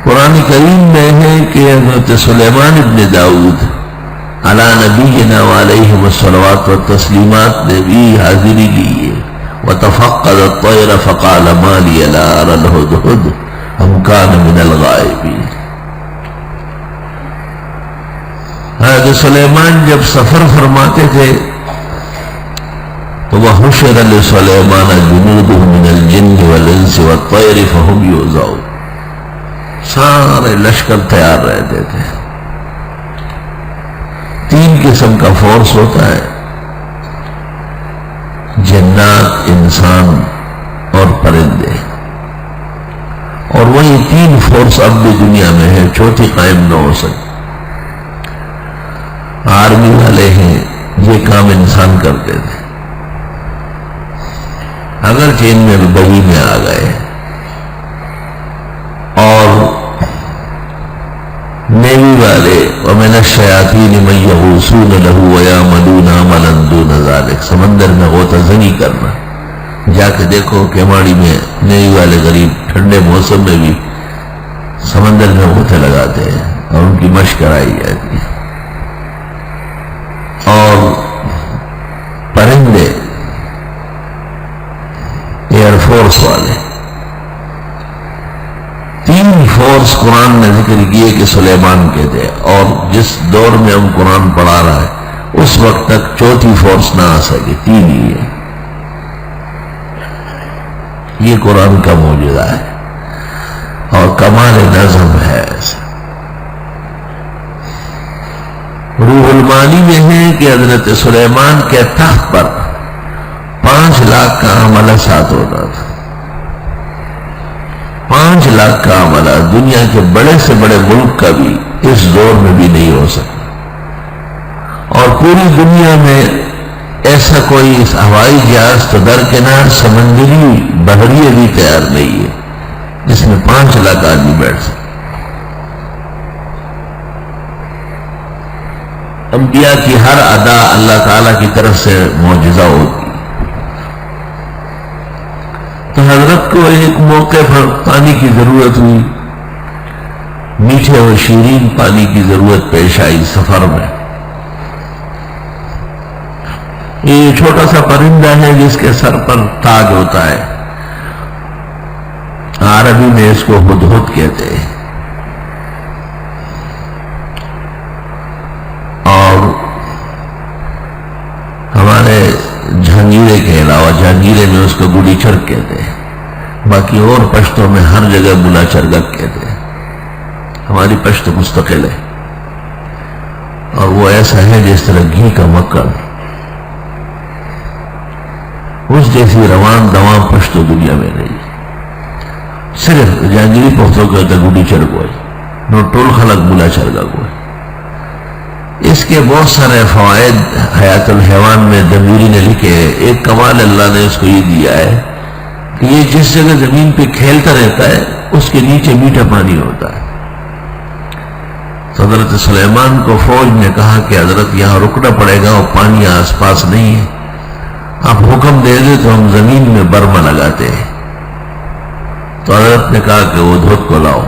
قرآن کریم میں ہے کہ حضرت سلیمان ابن داؤد علی نبینا وعلیہ الصلوات والتسلیمات نے بھی حاضری لی ہے. وتفقد الطیر فقال ما لی لا اری الہدہد ام کان من الغائبین. حضرت سلیمان جب سفر فرماتے تھے تو وحشر لسلیمان جنودہ من الجن والانس والطیر فہم یوزعون. سارے لشکر تیار رہتے تھے. 3 قسم کا فورس ہوتا ہے: جنات، انسان اور پرندے. اور وہی 3 فورس اب بھی دنیا میں ہے، چوتھی قائم نہ ہو سکتی. آرمی والے ہیں، یہ کام انسان کرتے تھے، اگرچہ ان میں بڑی میں آ گئے. اور نیوی والے وَمِنَ الشَّيَاطِينِ مَن يَغُوصُونَ لَهُ وَيَعْمَلُونَ عَمَلًا دُونَ ذَلِكَ. سمندر میں غوطہ زنی کرنا. جا کے دیکھو کیماڑی میں نیوی والے غریب ٹھنڈے موسم میں بھی سمندر میں غوطے لگاتے ہیں اور ان کی مشق کرائی جاتی ہے. اور پرندے ایئر فورس والے. 3 فورس قرآن نے ذکر کیے کہ سلیمان کے تھے. اور جس دور میں ہم قرآن پڑھا رہا ہے اس وقت تک چوتھی فورس نہ آ سکے. 3 ہی ہے. یہ قرآن کا معجزہ ہے اور کمال نظم ہے. روح المانی میں ہے کہ حضرت سلیمان کے تخت پر 5 لاکھ کا عملہ ساتھ ہوتا تھا. 5 لاکھ کا عملہ دنیا کے بڑے سے بڑے ملک کا بھی اس دور میں بھی نہیں ہو سکتا. اور پوری دنیا میں ایسا کوئی ہوائی جہاز تو درکنار سمندری بحریہ بھی تیار نہیں ہے جس میں 5 لاکھ آدمی بیٹھ سکے. انبیاء کی ہر ادا اللہ تعالیٰ کی طرف سے معجزہ ہوتی. تو حضرت کو ایک موقع پر پانی کی ضرورت ہوئی، میٹھے اور شیرین پانی کی ضرورت پیش آئی سفر میں. یہ چھوٹا سا پرندہ ہے جس کے سر پر تاج ہوتا ہے. عربی میں اس کو ہدہد کہتے ہیں. اور ہمارے جہانگیرے کے علاوہ جہانگیرے میں اس کو گڈی چرگ کہتے ہیں. باقی اور پشتوں میں ہر جگہ بلا چرگک کہتے ہیں. ہماری پشت مستقل ہے اور وہ ایسا ہے جس طرح گھی کا مکڑ. اس جیسی روان دوام پشتو دنیا میں نہیں. صرف جہانگیری پختوں کے ہوتا گڈی چرگ ہوئی، نو ٹول خلق بلا چرگا ہوئی. اس کے بہت سارے فوائد حیات الحیوان میں دمیری نے لکھے. ایک کمال اللہ نے اس کو یہ دیا ہے کہ یہ جس جگہ زمین پہ کھیلتا رہتا ہے اس کے نیچے میٹھا پانی ہوتا ہے. تو حضرت سلیمان کو فوج نے کہا کہ حضرت یہاں رکنا پڑے گا اور پانی آس پاس نہیں ہے، آپ حکم دے دیں تو ہم زمین میں برما لگاتے ہیں. تو حضرت نے کہا کہ وہ دھوت کو لاؤ.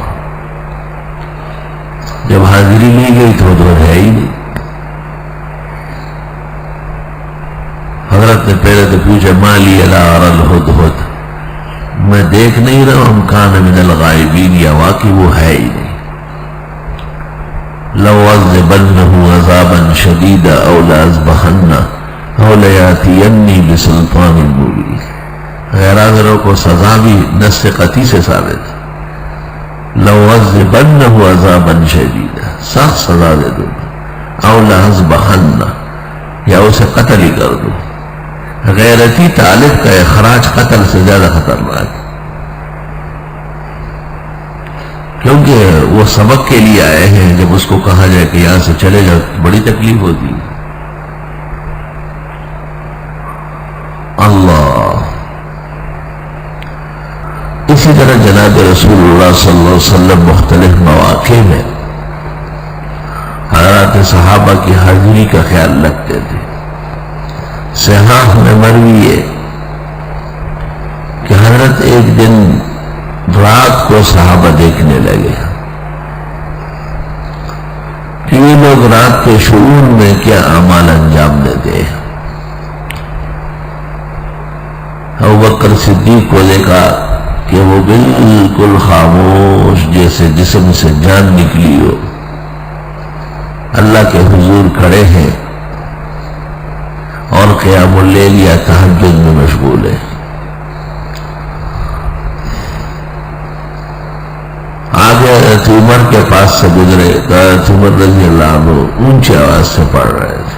جب حاضری لی گئی تو دھوت ہے ہی نہیں. حضرت نے پہلے تو پوچھا ما لی لا اری الہدہد، میں دیکھ نہیں رہا ہوں کان من الغائبین، یا واقعی وہ ہے ہی نہیں. لَأُعَذِّبَنَّهُ عَذَابًا شَدِيدًا أَوْ لَأَذْبَحَنَّهُ أَوْ لَيَأْتِيَنِّي بِسُلْطَانٍ مُبِينٍ. غیر حاضروں کو سزا بھی نص قطعی سے ثابت. لَأُعَذِّبَنَّهُ عَذَابًا شَدِيدًا، سخت سزا دے دوں، أَوْ لَأَذْبَحَنَّهُ، یا اسے قتل ہی کر دوں. غیرتی طالب کا اخراج قتل سے زیادہ خطرناک ہے، کیونکہ وہ سبق کے لیے آئے ہیں. جب اس کو کہا جائے کہ یہاں سے چلے جاؤ بڑی تکلیف ہوتی ہے. اللہ. اسی طرح جناب رسول اللہ صلی اللہ علیہ وسلم مختلف مواقع میں حضرات صحابہ کی حاضری کا خیال رکھتے تھے. صحاح میں مروی ہے کہ حضرت ایک دن رات کو صحابہ دیکھنے لگے لوگ رات کے شعور میں کیا اعمال انجام دیتے ہیں۔ ابوبکر صدیق کو دیکھا کہ وہ بالکل خاموش جیسے جسم سے جان نکلی ہو، اللہ کے حضور کھڑے ہیں اور قیام اللیل یا تہجد میں مشغول ہے۔ آگے حضرت عمر کے پاس سے گزرے تو حضرت عمر رضی اللہ عنہ اونچی آواز سے پڑھ رہے تھے۔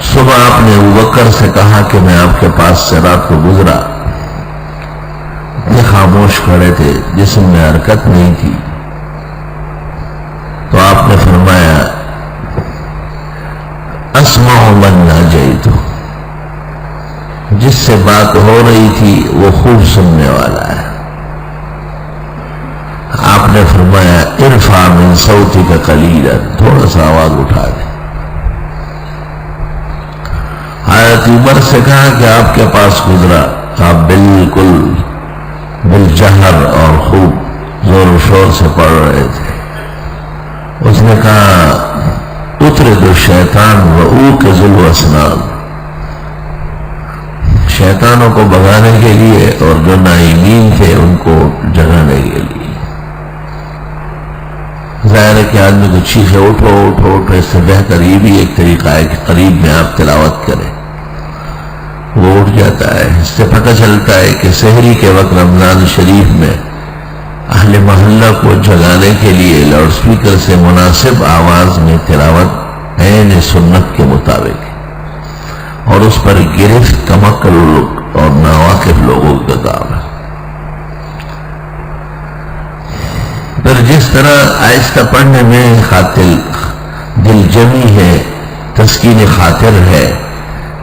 صبح آپ نے ابوبکر سے کہا کہ میں آپ کے پاس سے رات کو گزرا، اتنے خاموش کھڑے تھے، جسم میں حرکت نہیں تھی، تو آپ نے فرمایا اسمع من ناجیت، جس سے بات ہو رہی تھی وہ خوب سننے والا ہے۔ آپ نے فرمایا ارفع من صوتک قلیلا، تھوڑا سا آواز اٹھا دے۔ حضرت عمر سے کہا کہ آپ کے پاس گزرا، آپ بالکل بالجہر اور خوب زور و شور سے پڑھ رہے تھے۔ اس نے کہا اطرد الشیطان وأوقظ الاسنان، شیطانوں کو بھگانے کے لیے اور جو نائمین تھے ان کو جگانے کے لیے۔ ظاہر ہے کہ آدمی کو چیخے اٹھو اٹھو اٹھو، اس سے بہتر یہ بھی ایک طریقہ ہے کہ قریب میں آپ تلاوت کریں، وہ اٹھ جاتا ہے۔ اس سے پتہ چلتا ہے کہ سحری کے وقت رمضان شریف میں اہل محلہ کو جگانے کے لیے لاؤڈ سپیکر سے مناسب آواز میں تلاوت عین سنت کے مطابق، اور اس پر گرفت کمکل اور ناواقف لوگوں کا کام ہے۔ پھر جس طرح آہستہ پڑھنے میں خاطر دل جمی ہے، تسکین خاطر ہے،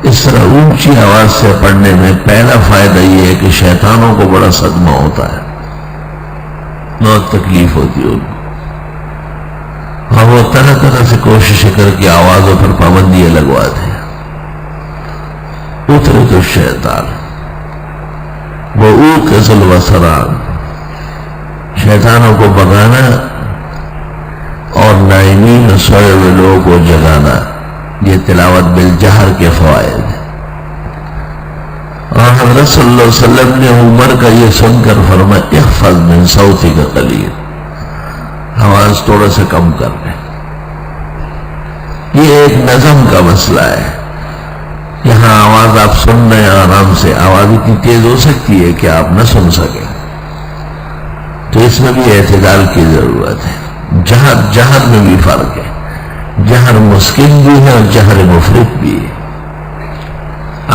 اس طرح اونچی آواز سے پڑھنے میں پہلا فائدہ یہ ہے کہ شیطانوں کو بڑا صدمہ ہوتا ہے، بہت تکلیف ہوتی ہے ان کو، اور وہ طرح طرح سے کوشش کر کے آوازوں پر پابندیاں لگواتے ہیں۔ اطرد الشیطان وأوقظ الاسنان، شیطانوں کو بھگانا اور نائمین سوئے ہوئے لوگوں کو جگانا، یہ تلاوت بالجہر کے فوائد ہیں۔ اور حضرت صلی اللہ علیہ وسلم نے عمر کا یہ سن کر فرمایا احفظ من صوتک قلیل، آواز تھوڑا سا کم کر لیں۔ یہ ایک نظم کا مسئلہ ہے، یہاں آواز آپ سن رہے ہیں آرام سے، آواز اتنی تیز ہو سکتی ہے کہ آپ نہ سن سکیں، تو اس میں بھی اعتدال کی ضرورت ہے۔ جہر میں بھی فرق ہے، جہر مسکن بھی ہے اور جہر مفرط بھی ہے۔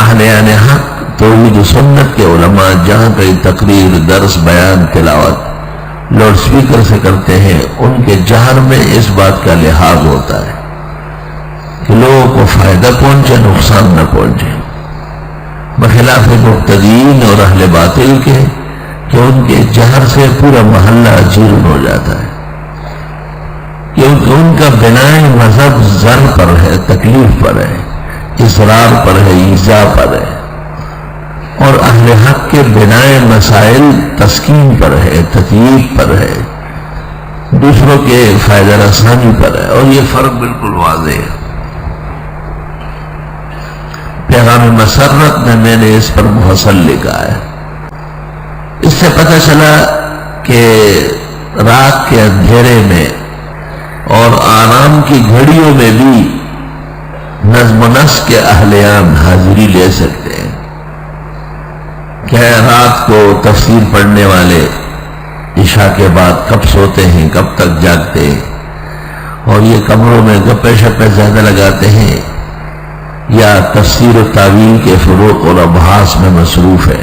اہل حق توحید و سنت کے علماء جہاں کئی تقریر، درس، بیان، تلاوت لاؤڈ سپیکر سے کرتے ہیں، ان کے جہر میں اس بات کا لحاظ ہوتا ہے کہ لوگوں کو فائدہ پہنچے، نقصان نہ پہنچے، بخلاف مبتدئین اور اہل باطل کے کہ ان کے جہر سے پورا محلہ جیرن ہو جاتا ہے، کیونکہ ان کا بنائے مذہب زر پر ہے، تکلیف پر ہے، اصرار پر ہے، ایذا پر ہے، اور اہل حق کے بنائے مسائل تسکین پر ہے، تطیب پر ہے، دوسروں کے فائدہ رسانی پر ہے، اور یہ فرق بالکل واضح ہے۔ پیغام مسرت میں نے اس پر مفصل لکھا ہے۔ اس سے پتہ چلا کہ رات کے اندھیرے میں اور آرام کی گھڑیوں میں بھی نظم و نسق کے اہلیان حاضری لے سکتے ہیں۔ کیا رات کو تفسیر پڑھنے والے عشاء کے بعد کب سوتے ہیں، کب تک جاگتے ہیں، اور یہ کمروں میں گپے شپے زیادہ لگاتے ہیں یا تفسیر و تعویل کے فروغ اور ابحاث میں مصروف ہے،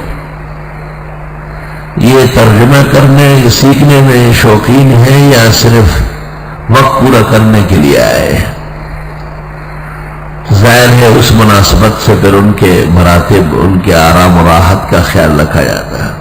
یہ ترجمہ کرنے سیکھنے میں شوقین ہیں یا صرف وقت پورا کرنے کے لیے آئے ہیں؟ ظاہر ہے اس مناسبت سے پھر ان کے مراتب، ان کے آرام و راحت کا خیال رکھا جاتا ہے۔